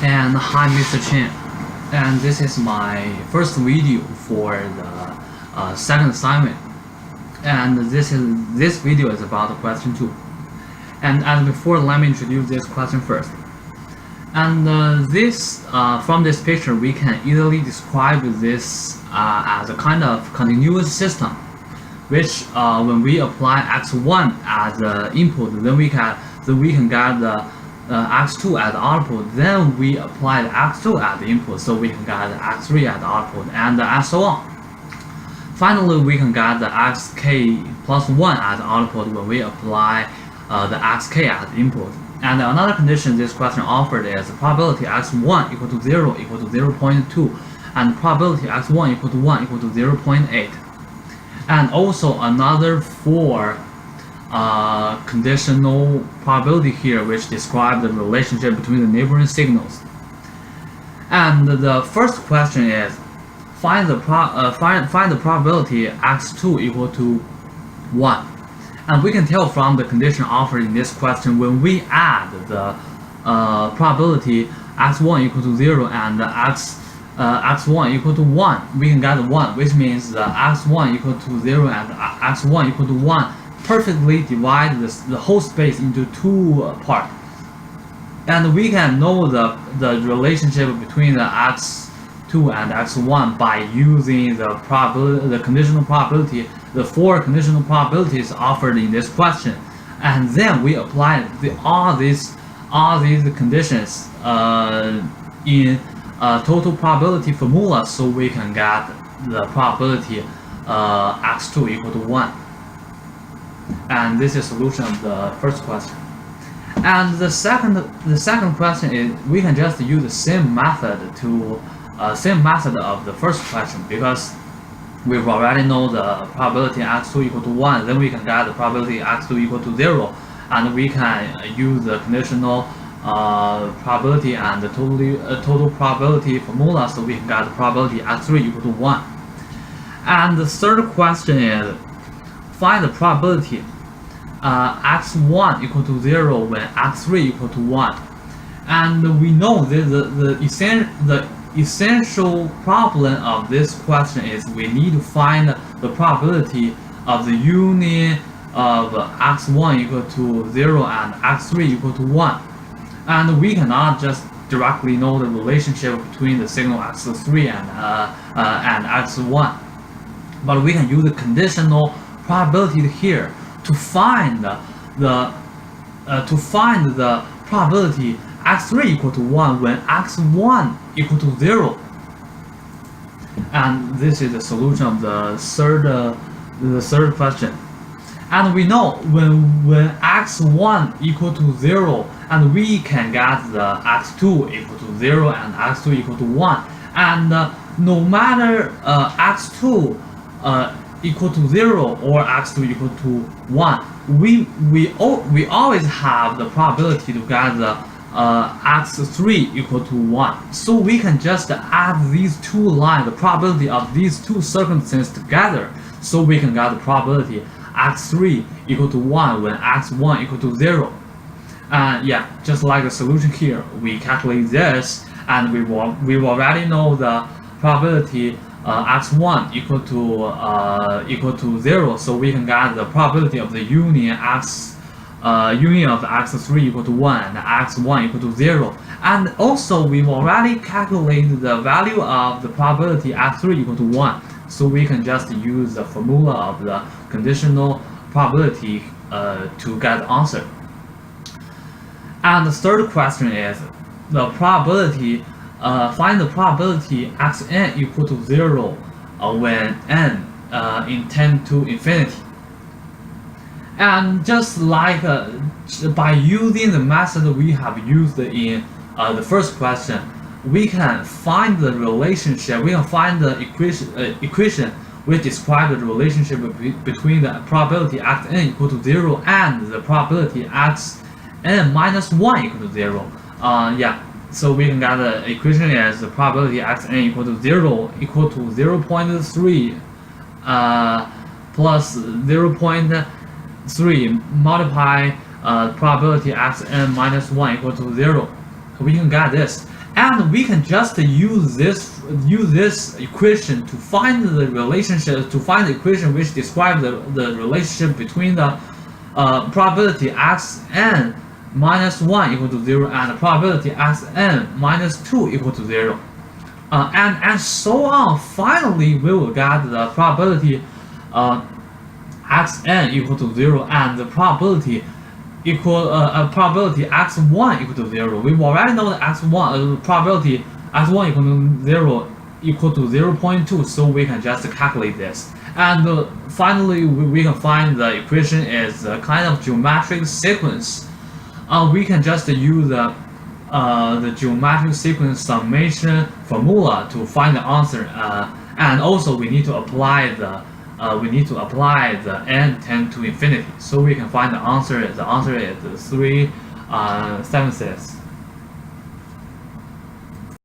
And hi, Mr. Chen, and this is my first video for the second assignment, and this video is about question 2. And as before, let me introduce this question first. And from this picture, we can easily describe this as a kind of continuous system, which when we apply x1 as the input, then we can get the x2 as the output. Then we apply the x2 as the input, so we can get the x3 as the output, and so on. Finally, we can get the xk plus 1 as the output when we apply the xk as the input. And another condition this question offered is probability x1 equal to 0 equal to 0.2, and probability x1 equal to 1 equal to 0.8. And also another 4 conditional probability here, which describe the relationship between the neighboring signals. And the first question is find the probability x2 equal to 1. And we can tell from the condition offered in this question, when we add the probability x1 equal to 0 and x1 equal to 1, we can get 1, which means the x1 equal to 0 and x1 equal to 1 perfectly divide the whole space into two parts. And we can know the relationship between the x2 and x1 by using the conditional probability, the 4 conditional probabilities offered in this question, and then we apply all these conditions in total probability formula, so we can get the probability x2 equal to 1. And this is solution of the first question. And the second question is we can just use the same method of the first question, because we already know the probability x2 equal to 1, then we can get the probability x2 equal to 0, and we can use the conditional probability and the total probability formula, so we can get the probability x3 equal to 1. And the third question is find the probability x1 equal to 0 when x3 equal to 1. And we know that the essential problem of this question is we need to find the probability of the union of x1 equal to 0 and x3 equal to 1. And we cannot just directly know the relationship between the signal x3 and x1, but we can use the conditional probability here to find the probability x3 equal to 1 when x1 equal to 0. And this is the solution of the third question. And we know when x1 equal to 0, and we can get the x2 equal to 0 and x2 equal to 1. And no matter x2 equal to 0 or x2 equal to 1, we always have the probability to get the x3 equal to 1. So we can just add these two lines, the probability of these two circumstances together, so we can get the probability x3 equal to 1 when x1 equal to 0. Yeah, just like the solution here, we calculate this, and we already know the probability x1 equal to 0, so we can get the probability of the union of x3 equal to 1 and x1 equal to 0. And also we've already calculated the value of the probability x3 equal to 1, so we can just use the formula of the conditional probability to get the answer. And the third question is the probability find the probability xn equal to 0 when n tend to infinity. And just like by using the method we have used in the first question, we can find the relationship, we can find the equation which describes the relationship between the probability xn equal to 0 and the probability xn minus 1 equal to 0. Yeah, so we can get the equation as the probability xn equal to 0 equal to 0.3 plus 0.3 multiply probability xn minus 1 equal to 0. We can get this. and we can just use this equation to find the relationship, to find the equation which describes the relationship between the probability xn minus 1 equal to 0 and the probability xn minus 2 equal to 0, and so on. Finally, we will get the probability xn equal to 0 and the probability probability x1 equal to 0. We already know that x1 probability x1 equal to 0 equal to 0.2, so we can just calculate this. And finally, we can find the equation is a kind of geometric sequence. We can just use the geometric sequence summation formula to find the answer, and also we need to apply the n tend to infinity, so we can find the answer. The answer is 376.